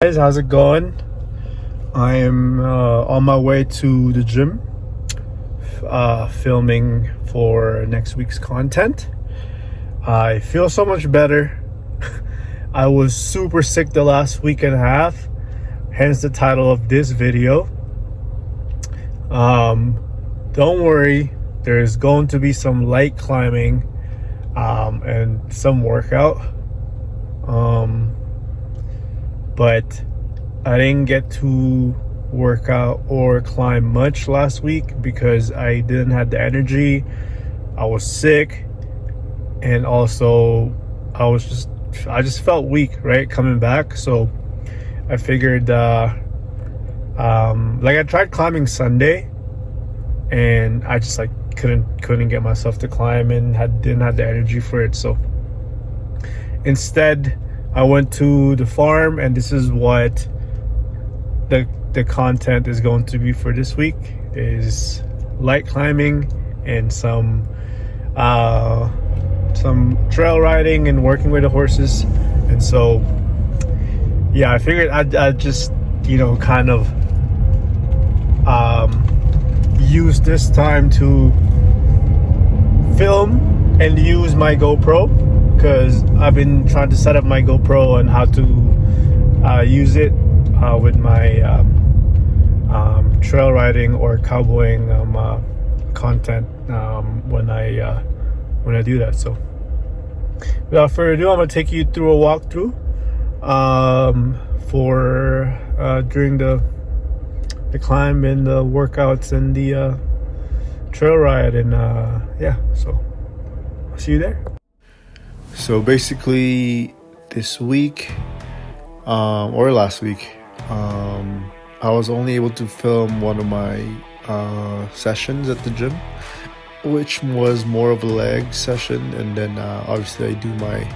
Guys, how's it going? I am on my way to the gym, filming for next week's content. I feel so much better. I was super sick the last week and a half, hence the title of this video. Don't worry, there's going to be some light climbing and some workout. But I didn't get to work out or climb much last week because I didn't have the energy. I was sick, and also I just felt weak, right, coming back. So I figured I tried climbing Sunday, and I just couldn't get myself to climb and didn't have the energy for it. So instead I went to the farm, and this is what the content is going to be for this week: is light climbing and some trail riding and working with the horses. And so yeah, I figured I'd just kind of use this time to film and use my GoPro, because I've been trying to set up my GoPro and how to use it with my trail riding or cowboying content when I do that. So without further ado, I'm gonna take you through a walkthrough for during the climb and the workouts and the trail ride, and so I'll see you there. So basically this week or last week, I was only able to film one of my sessions at the gym, which was more of a leg session, and then obviously I do my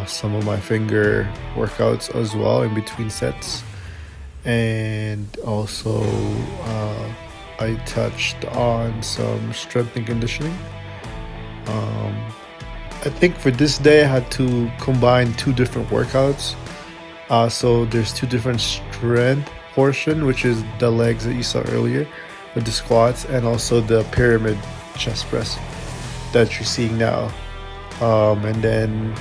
some of my finger workouts as well in between sets. And also I touched on some strength and conditioning. I think for this day I had to combine two different workouts. So there's two different strength portion, which is the legs that you saw earlier with the squats, and also the pyramid chest press that you're seeing now. And then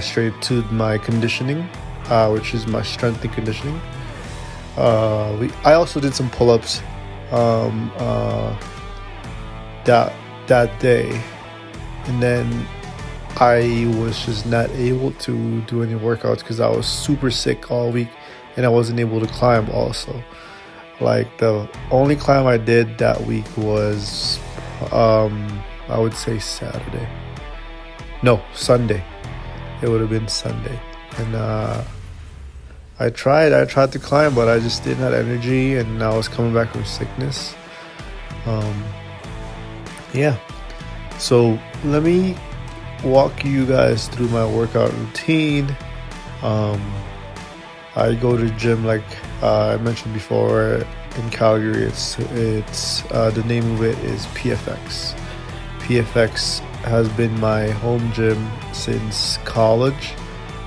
straight to my conditioning, which is my strength and conditioning. I also did some pull-ups that day, and then I was just not able to do any workouts because I was super sick all week, and I wasn't able to climb also. Like, the only climb I did that week was I would say Sunday. It would have been Sunday. And I tried to climb, but I just didn't have energy, and I was coming back from sickness. So let me walk you guys through my workout routine. I go to the gym, like I mentioned before, in Calgary. It's the name of it is PFX. PFX has been my home gym since college.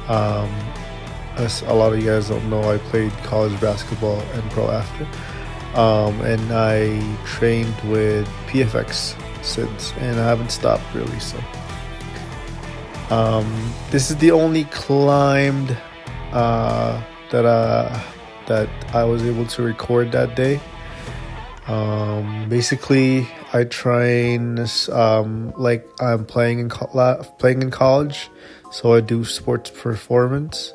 As a lot of you guys don't know, I played college basketball and pro after, and I trained with PFX since, and I haven't stopped really. So this is the only climb that I was able to record that day. Basically, I train like I'm playing in college, so I do sports performance.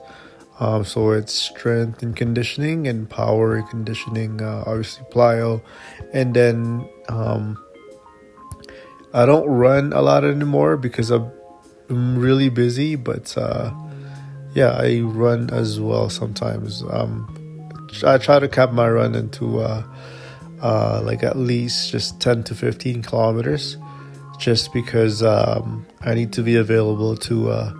So it's strength and conditioning and power and conditioning, obviously plyo, and then I don't run a lot anymore because I'm really busy, but I run as well sometimes. I try to cap my run into like at least just 10 to 15 kilometers, just because I need to be available to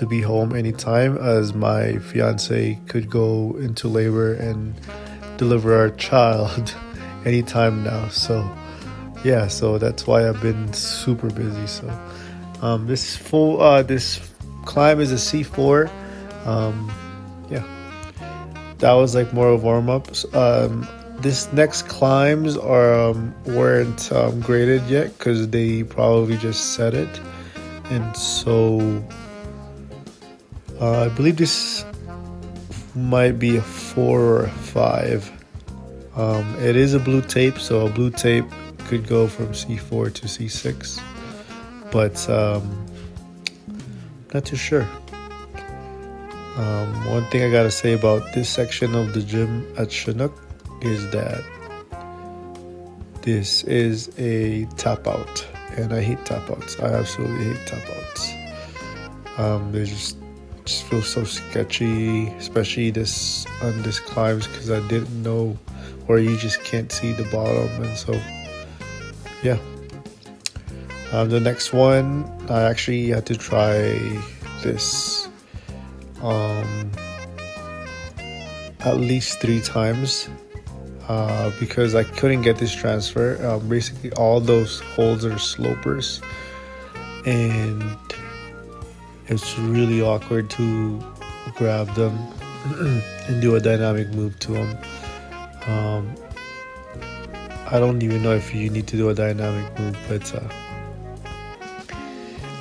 be home anytime, as my fiance could go into labor and deliver our child anytime now. So that's why I've been super busy. So this climb is a C4. Yeah, that was like more of warm-ups. This next climbs weren't graded yet because they probably just set it, and so I believe this might be a 4 or a 5. It is a blue tape, so a blue tape could go from C4 to C6, but not too sure. One thing I gotta say about this section of the gym at Chinook is that this is a tap out, and I hate tap outs. I absolutely hate tap outs. They just feel so sketchy, especially on this climbs, because I didn't know, or you just can't see the bottom, and so yeah. The next one, I actually had to try this at least 3 times because I couldn't get this transfer. Basically all those holds are slopers, and it's really awkward to grab them and do a dynamic move to them. I don't even know if you need to do a dynamic move, but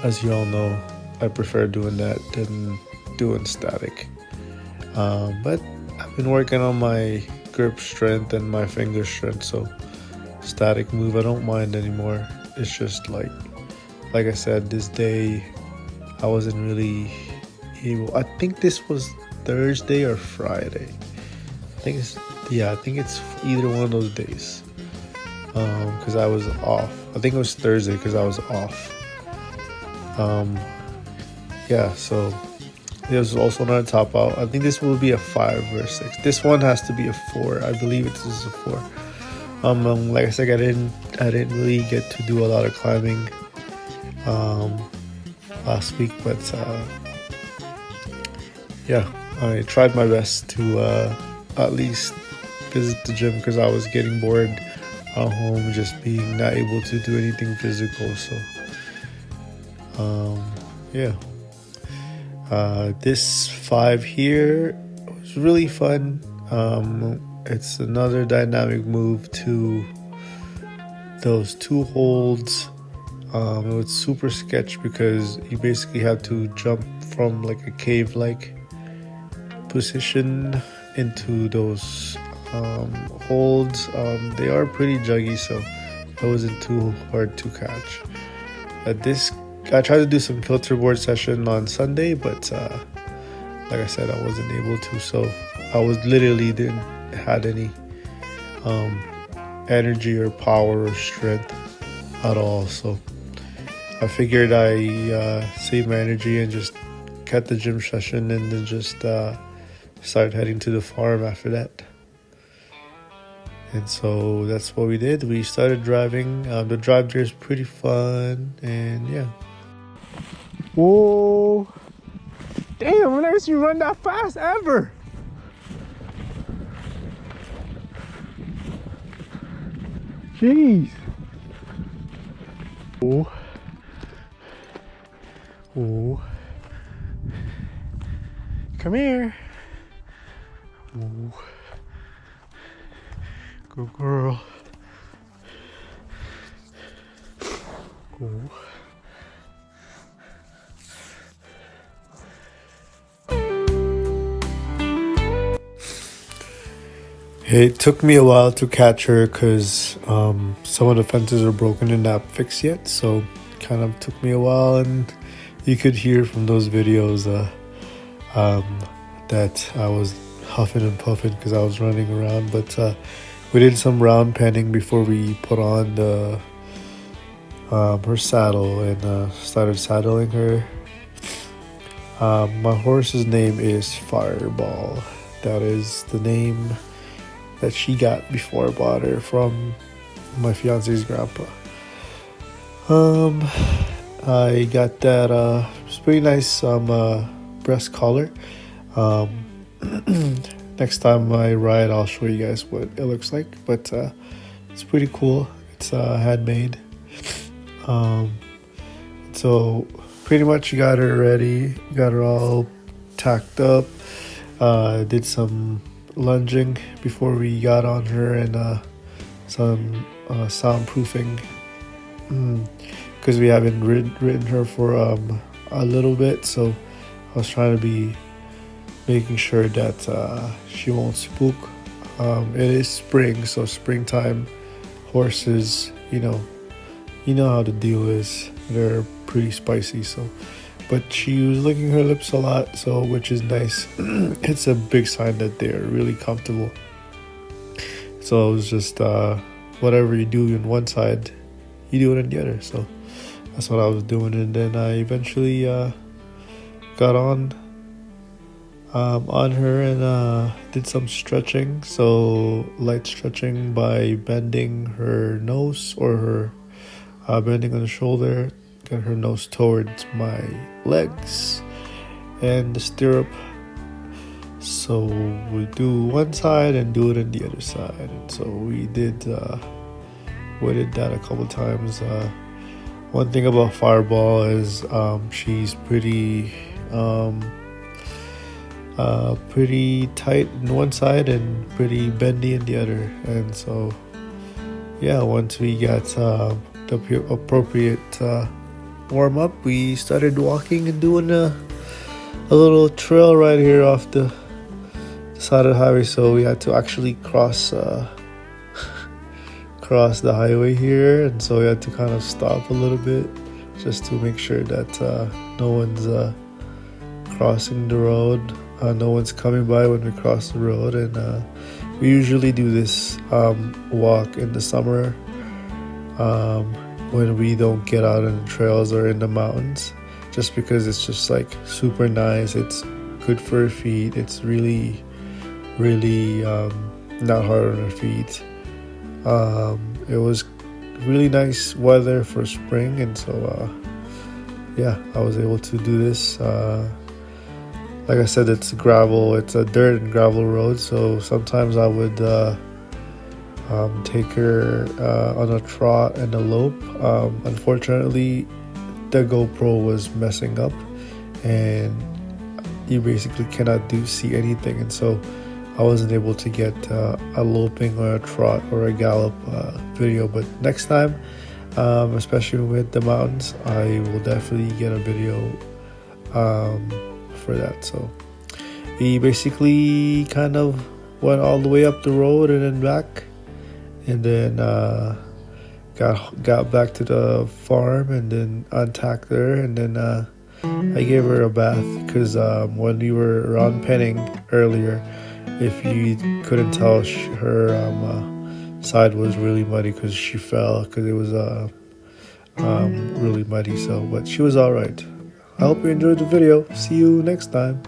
as you all know, I prefer doing that than doing static. But I've been working on my grip strength and my finger strength, so static move I don't mind anymore. It's just like I said, this day I wasn't really able. I think this was Thursday or Friday. I think it's either one of those days, because I was off. I think it was Thursday because I was off. Yeah, so there's also another top out. I think this will be a 5 or a 6. This one has to be a 4. I believe this is a 4. Like I said, I didn't really get to do a lot of climbing last week, but yeah, I tried my best to at least visit the gym because I was getting bored at home, just being not able to do anything physical. So yeah, this 5 here was really fun. It's another dynamic move to those 2 holds. It was super sketch because you basically have to jump from like a cave-like position into those holds. They are pretty juggy, so it wasn't too hard to catch. I tried to do some filter board session on Sunday, but like I said, I wasn't able to, so I was literally didn't had any energy or power or strength at all. So I figured I save my energy and just cut the gym session, and then just started heading to the farm after that. And so that's what we did. We started driving. The drive there is pretty fun, and yeah. Whoa! Damn, I've never seen you run that fast ever. Jeez. Oh. Oh. Come here. Oh. Good girl. Oh. It took me a while to catch her because some of the fences are broken and not fixed yet, so it kind of took me a while, and you could hear from those videos that I was huffing and puffing because I was running around. But we did some round penning before we put on the her saddle and started saddling her. My horse's name is Fireball. That is the name that she got before I bought her from my fiance's grandpa. I got that it's pretty nice breast collar. Next time I ride, I'll show you guys what it looks like, but it's pretty cool. It's handmade. So pretty much got her ready, got her all tacked up. Did some lunging before we got on her, and some soundproofing, because we haven't ridden her for a little bit. So I was trying to be making sure that she won't spook. It is spring, so springtime horses, you know how the deal is. They're pretty spicy. So, but she was licking her lips a lot, so which is nice. It's a big sign that they're really comfortable. So it was just whatever you do on one side, you do it on the other. So that's what I was doing, and then I eventually got on her and did some stretching. So light stretching by bending her nose, or her bending on the shoulder, get her nose towards my legs and the stirrup. So we do one side and do it on the other side. And so we did that a couple times. One thing about Fireball is she's pretty tight on one side and pretty bendy on the other. And so yeah, once we got the appropriate warm up, we started walking and doing a little trail right here off the side of the highway. So we had to actually cross the highway here, and so we had to kind of stop a little bit just to make sure that no one's crossing the road, no one's coming by when we cross the road. And we usually do this walk in the summer when we don't get out on the trails or in the mountains, just because it's just like super nice. It's good for your feet. It's really not hard on our feet. It was really nice weather for spring, and so yeah, I was able to do this. Like I said, it's gravel. It's a dirt and gravel road, so sometimes I would take her on a trot and a lope. Unfortunately, the GoPro was messing up, and you basically cannot see anything, and so I wasn't able to get a loping or a trot or a gallop video. But next time, especially with the mountains, I will definitely get a video for that. So we basically kind of went all the way up the road and then back, and then got back to the farm and then untacked her, and then I gave her a bath, because when we were around penning earlier, if you couldn't tell, her side was really muddy because she fell, because it was really muddy. So, but she was all right. I hope you enjoyed the video. See you next time.